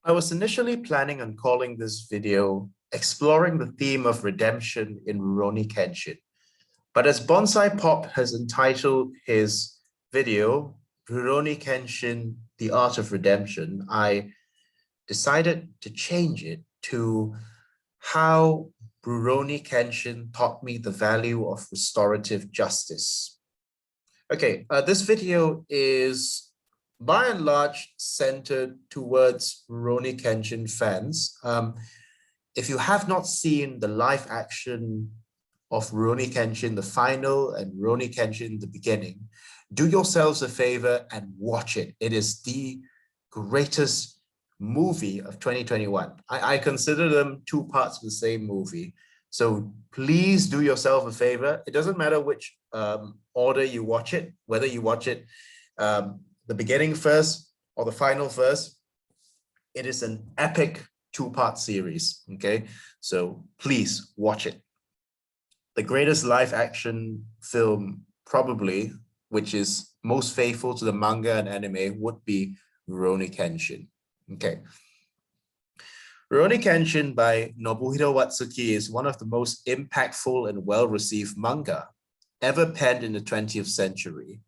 I was initially planning on calling this video Exploring the Theme of Redemption in Rurouni Kenshin. But as Bonsai Pop has entitled his video, Rurouni Kenshin, The Art of Redemption, I decided to change it to how Rurouni Kenshin taught me the value of restorative justice. Okay, this video is by and large centered towards Rurouni Kenshin fans. If you have not seen the live action of Rurouni Kenshin, the final, and Rurouni Kenshin, the beginning, do yourselves a favor and watch it. It is the greatest movie of 2021. I consider them two parts of the same movie. So please do yourself a favor. It doesn't matter which order you watch it, whether you watch it the beginning first or the final first. It is an epic two-part series, okay? So please watch it. The greatest live action film probably, which is most faithful to the manga and anime, would be Rurouni Kenshin. Okay. Rurouni Kenshin by Nobuhiro Watsuki is one of the most impactful and well-received manga ever penned in the 20th century.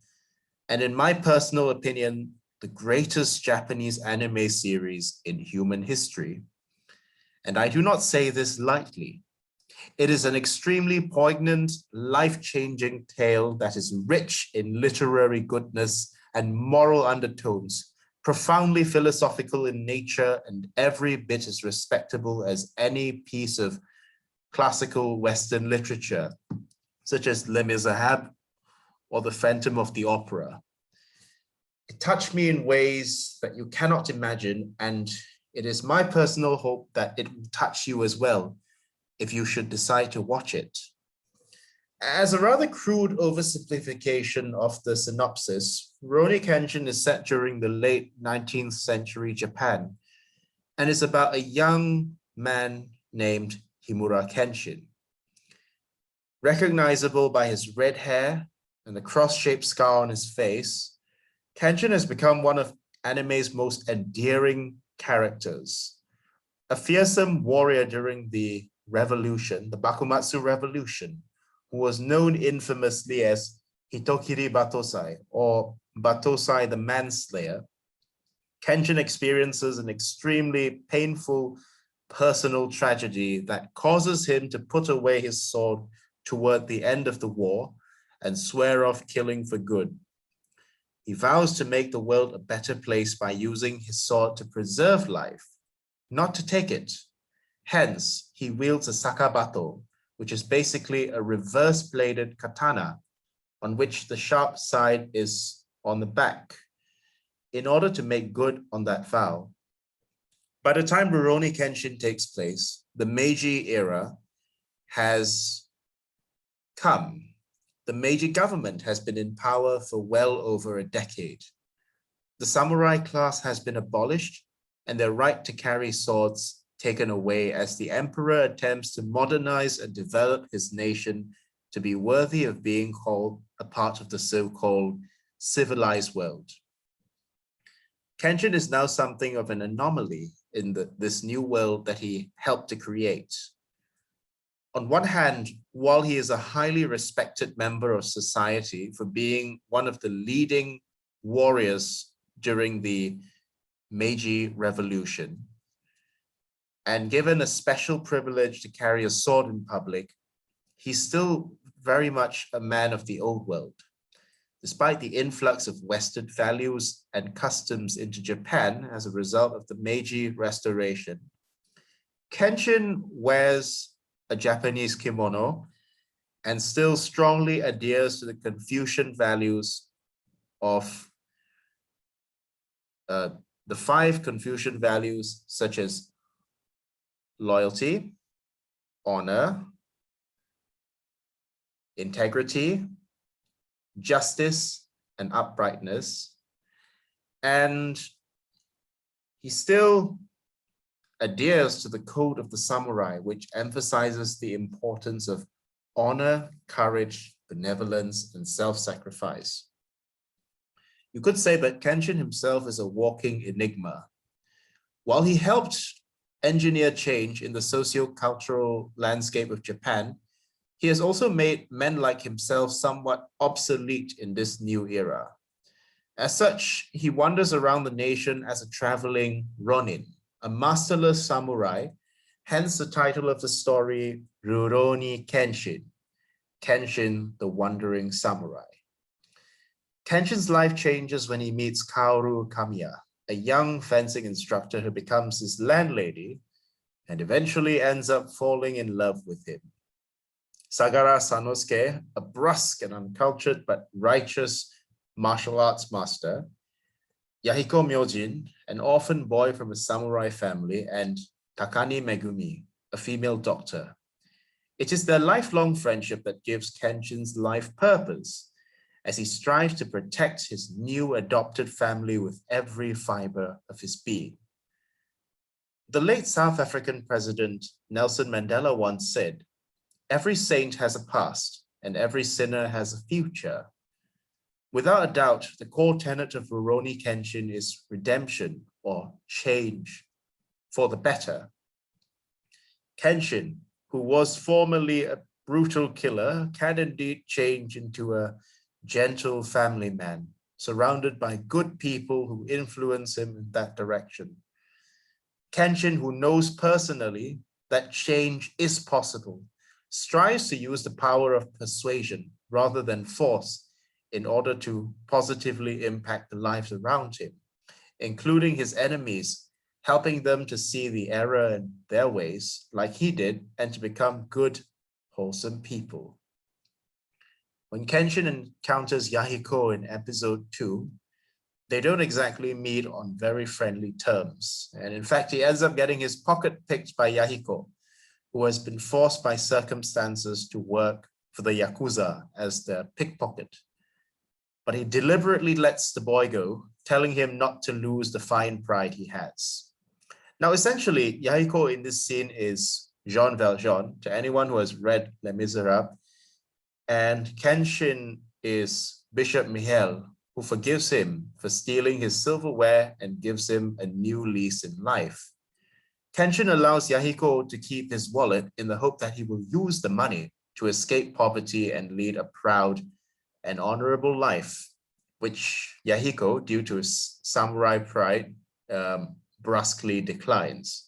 And in my personal opinion, the greatest Japanese anime series in human history. And I do not say this lightly. It is an extremely poignant, life-changing tale that is rich in literary goodness and moral undertones, profoundly philosophical in nature, and every bit as respectable as any piece of classical Western literature, such as Les Miserables or The Phantom of the Opera. It touched me in ways that you cannot imagine, and it is my personal hope that it will touch you as well if you should decide to watch it. As a rather crude oversimplification of the synopsis, Rurouni Kenshin is set during the late 19th century Japan and is about a young man named Himura Kenshin. Recognizable by his red hair and the cross-shaped scar on his face, Kenshin has become one of anime's most endearing characters. A fearsome warrior during the revolution, the Bakumatsu Revolution, who was known infamously as Hitokiri Batosai, or Batosai the Manslayer, Kenshin experiences an extremely painful personal tragedy that causes him to put away his sword toward the end of the war and swear off killing for good. He vows to make the world a better place by using his sword to preserve life, not to take it. Hence, he wields a sakabato, which is basically a reverse-bladed katana on which the sharp side is on the back, in order to make good on that vow. By the time Rurouni Kenshin takes place, the Meiji era has come. The Meiji government has been in power for well over a decade. The samurai class has been abolished and their right to carry swords taken away as the emperor attempts to modernize and develop his nation to be worthy of being called a part of the so-called civilized world. Kenshin is now something of an anomaly in this new world that he helped to create. On one hand, while he is a highly respected member of society for being one of the leading warriors during the Meiji Revolution, and given a special privilege to carry a sword in public, he's still very much a man of the old world. Despite the influx of Western values and customs into Japan as a result of the Meiji Restoration, Kenshin wears a Japanese kimono and still strongly adheres to the Confucian values of the 5 Confucian values, such as loyalty, honor, integrity, justice, and uprightness. And he still adheres to the code of the samurai, which emphasizes the importance of honor, courage, benevolence, and self-sacrifice. You could say that Kenshin himself is a walking enigma. While he helped engineer change in the socio-cultural landscape of Japan, he has also made men like himself somewhat obsolete in this new era. As such, he wanders around the nation as a traveling ronin, a masterless samurai, hence the title of the story, Rurouni Kenshin, Kenshin, the Wandering Samurai. Kenshin's life changes when he meets Kaoru Kamiya, a young fencing instructor who becomes his landlady and eventually ends up falling in love with him. Sagara Sanosuke, a brusque and uncultured but righteous martial arts master, Yahiko Myojin, an orphan boy from a samurai family, and Takani Megumi, a female doctor. It is their lifelong friendship that gives Kenshin's life purpose, as he strives to protect his new adopted family with every fiber of his being. The late South African president Nelson Mandela once said, "Every saint has a past and every sinner has a future." Without a doubt, the core tenet of Rurouni Kenshin is redemption or change for the better. Kenshin, who was formerly a brutal killer, can indeed change into a gentle family man, surrounded by good people who influence him in that direction. Kenshin, who knows personally that change is possible, strives to use the power of persuasion rather than force in order to positively impact the lives around him, including his enemies, helping them to see the error in their ways like he did and to become good, wholesome people. When Kenshin encounters Yahiko in episode 2, they don't exactly meet on very friendly terms. And in fact, he ends up getting his pocket picked by Yahiko, who has been forced by circumstances to work for the Yakuza as their pickpocket. But he deliberately lets the boy go, telling him not to lose the fine pride he has. Now, essentially, Yahiko in this scene is Jean Valjean, to anyone who has read Les Miserables, and Kenshin is Bishop Michel, who forgives him for stealing his silverware and gives him a new lease in life. Kenshin allows Yahiko to keep his wallet in the hope that he will use the money to escape poverty and lead a proud and honorable life, which Yahiko, due to his samurai pride, brusquely declines.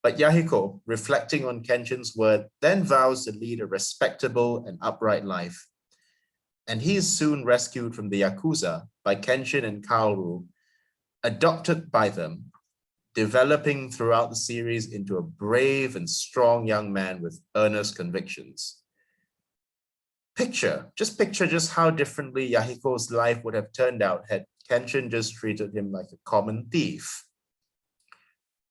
But Yahiko, reflecting on Kenshin's word, then vows to lead a respectable and upright life. And he is soon rescued from the Yakuza by Kenshin and Kaoru, adopted by them, developing throughout the series into a brave and strong young man with earnest convictions. Picture just how differently Yahiko's life would have turned out had Kenshin just treated him like a common thief.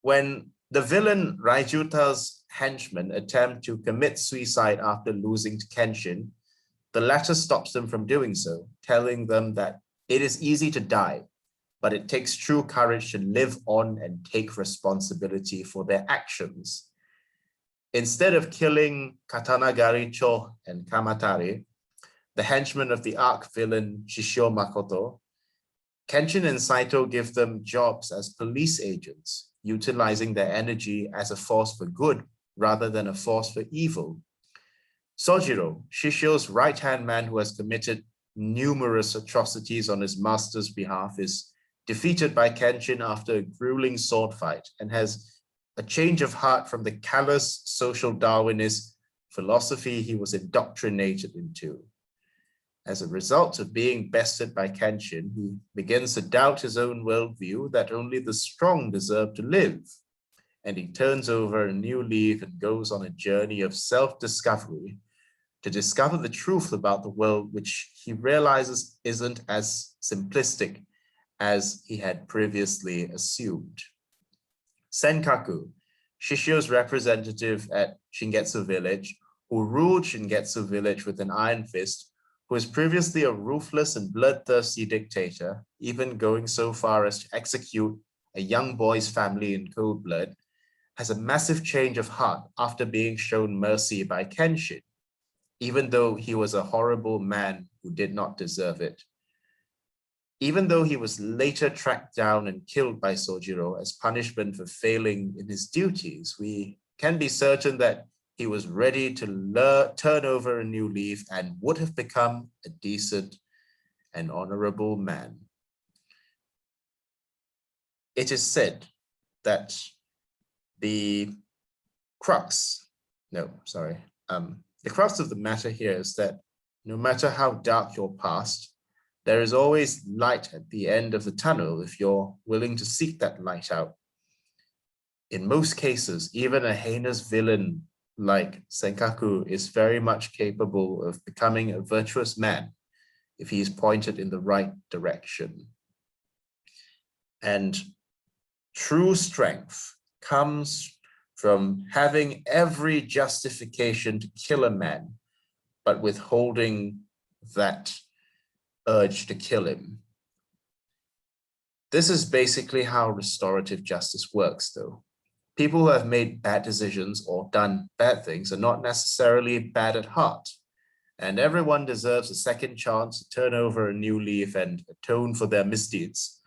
When the villain Raijuta's henchmen attempt to commit suicide after losing to Kenshin, the latter stops them from doing so, telling them that it is easy to die, but it takes true courage to live on and take responsibility for their actions. Instead of killing Katanagari Cho and Kamatari, the henchmen of the arch villain Shishio Makoto, Kenshin and Saito give them jobs as police agents, utilizing their energy as a force for good rather than a force for evil. Sojiro, Shishio's right-hand man who has committed numerous atrocities on his master's behalf, is defeated by Kenshin after a grueling sword fight and has a change of heart from the callous social Darwinist philosophy he was indoctrinated into. As a result of being bested by Kenshin, he begins to doubt his own worldview that only the strong deserve to live, and he turns over a new leaf and goes on a journey of self-discovery to discover the truth about the world, which he realizes isn't as simplistic as he had previously assumed. Senkaku, Shishio's representative at Shingetsu Village, who ruled Shingetsu Village with an iron fist, who was previously a ruthless and bloodthirsty dictator, even going so far as to execute a young boy's family in cold blood, has a massive change of heart after being shown mercy by Kenshin, even though he was a horrible man who did not deserve it. even though he was later tracked down and killed by Sojiro as punishment for failing in his duties, we can be certain that he was ready to turn over a new leaf and would have become a decent and honorable man. It is said that the crux of the matter here is that no matter how dark your past, there is always light at the end of the tunnel if you're willing to seek that light out. In most cases, even a heinous villain like Senkaku is very much capable of becoming a virtuous man if he is pointed in the right direction. And true strength comes from having every justification to kill a man, but withholding that urge to kill him. This is basically how restorative justice works, though. People who have made bad decisions or done bad things are not necessarily bad at heart, and everyone deserves a second chance to turn over a new leaf and atone for their misdeeds.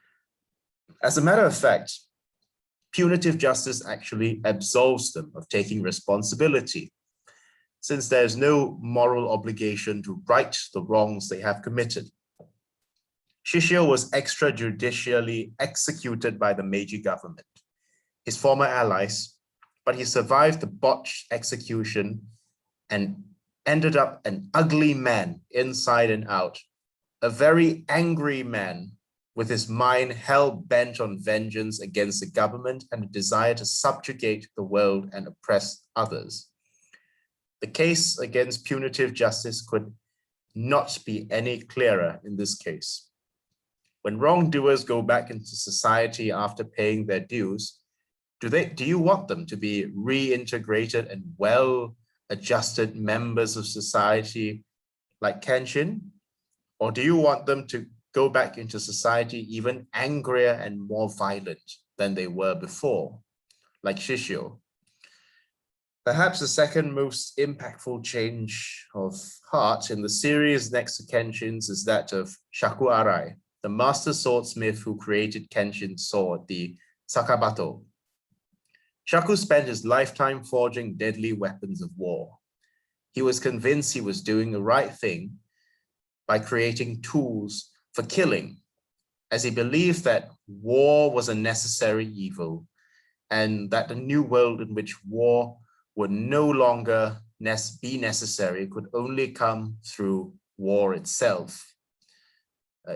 As a matter of fact, punitive justice actually absolves them of taking responsibility, since there is no moral obligation to right the wrongs they have committed. Shishio was extrajudicially executed by the Meiji government, his former allies, but he survived the botched execution and ended up an ugly man inside and out, a very angry man with his mind hell-bent on vengeance against the government and a desire to subjugate the world and oppress others. The case against punitive justice could not be any clearer in this case. When wrongdoers go back into society after paying their dues, do you want them to be reintegrated and well-adjusted members of society like Kenshin? Or do you want them to go back into society even angrier and more violent than they were before, like Shishio? Perhaps the second most impactful change of heart in the series next to Kenshin's is that of Shaku Arai, the master swordsmith who created Kenshin's sword, the Sakabato. Shaku spent his lifetime forging deadly weapons of war. He was convinced he was doing the right thing by creating tools for killing, as he believed that war was a necessary evil and that the new world in which war would no longer be necessary could only come through war itself.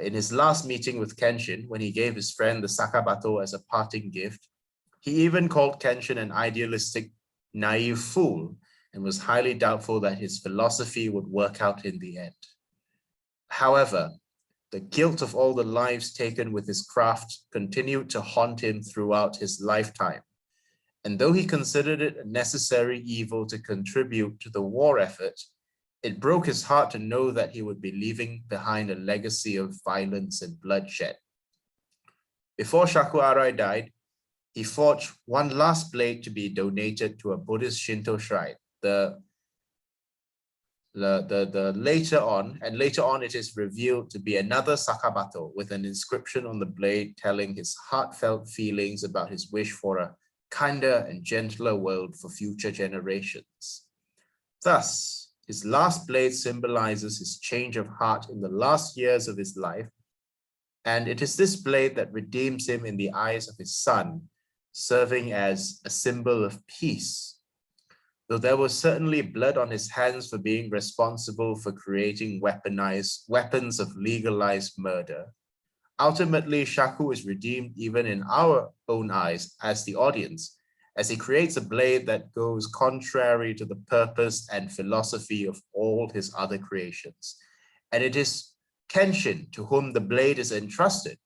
In his last meeting with Kenshin, when he gave his friend the Sakabato as a parting gift, he even called Kenshin an idealistic, naive fool and was highly doubtful that his philosophy would work out in the end. However, the guilt of all the lives taken with his craft continued to haunt him throughout his lifetime. And though he considered it a necessary evil to contribute to the war effort, it broke his heart to know that he would be leaving behind a legacy of violence and bloodshed. Before Shaku Arai died, he forged one last blade to be donated to a Buddhist Shinto shrine. Later on it is revealed to be another Sakabato with an inscription on the blade telling his heartfelt feelings about his wish for a kinder and gentler world for future generations. Thus, his last blade symbolizes his change of heart in the last years of his life, and it is this blade that redeems him in the eyes of his son, serving as a symbol of peace. Though there was certainly blood on his hands for being responsible for creating weapons of legalized murder, ultimately Shaku is redeemed even in our own eyes as the audience, as he creates a blade that goes contrary to the purpose and philosophy of all his other creations. And it is Kenshin to whom the blade is entrusted,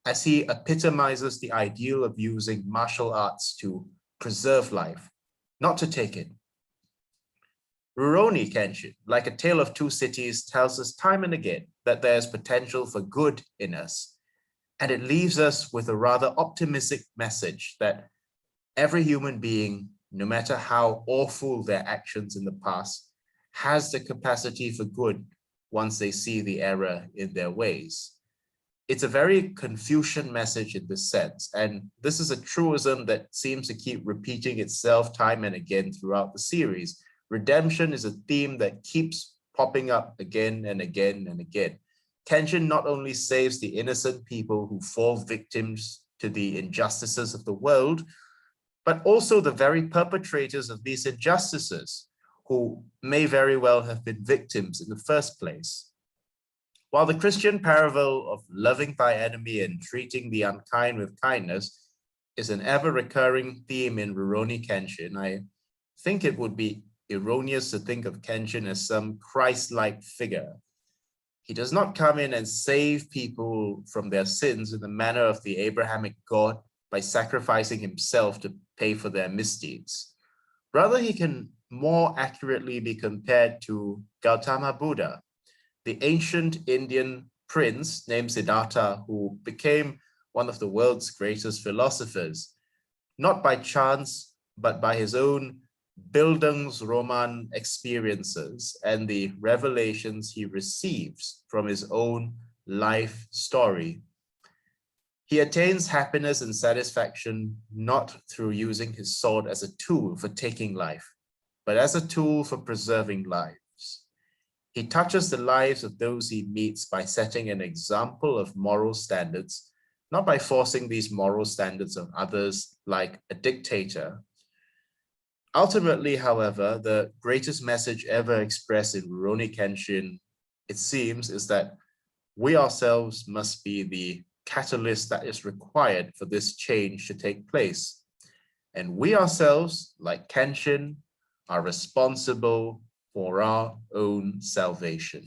as he epitomizes the ideal of using martial arts to preserve life, not to take it. Rurouni Kenshin, like a tale of two cities, tells us time and again that there's potential for good in us. And it leaves us with a rather optimistic message that every human being, no matter how awful their actions in the past, has the capacity for good once they see the error in their ways. it's a very Confucian message in this sense. And this is a truism that seems to keep repeating itself time and again throughout the series. Redemption is a theme that keeps popping up again and again and again. Kenshin not only saves the innocent people who fall victims to the injustices of the world, but also the very perpetrators of these injustices, who may very well have been victims in the first place. While the Christian parable of loving thy enemy and treating the unkind with kindness is an ever-recurring theme in Rurouni Kenshin, I think it would be erroneous to think of Kenshin as some Christ-like figure. He does not come in and save people from their sins in the manner of the Abrahamic God by sacrificing himself to pay for their misdeeds. Rather, he can more accurately be compared to Gautama Buddha, the ancient Indian prince named Siddhartha, who became one of the world's greatest philosophers, not by chance, but by his own Bildungsroman experiences and the revelations he receives from his own life story. He attains happiness and satisfaction not through using his sword as a tool for taking life, but as a tool for preserving lives. He touches the lives of those he meets by setting an example of moral standards, not by forcing these moral standards on others like a dictator. Ultimately, however, the greatest message ever expressed in Rurouni Kenshin, it seems, is that we ourselves must be the catalyst that is required for this change to take place. And we ourselves, like Kenshin, are responsible for our own salvation.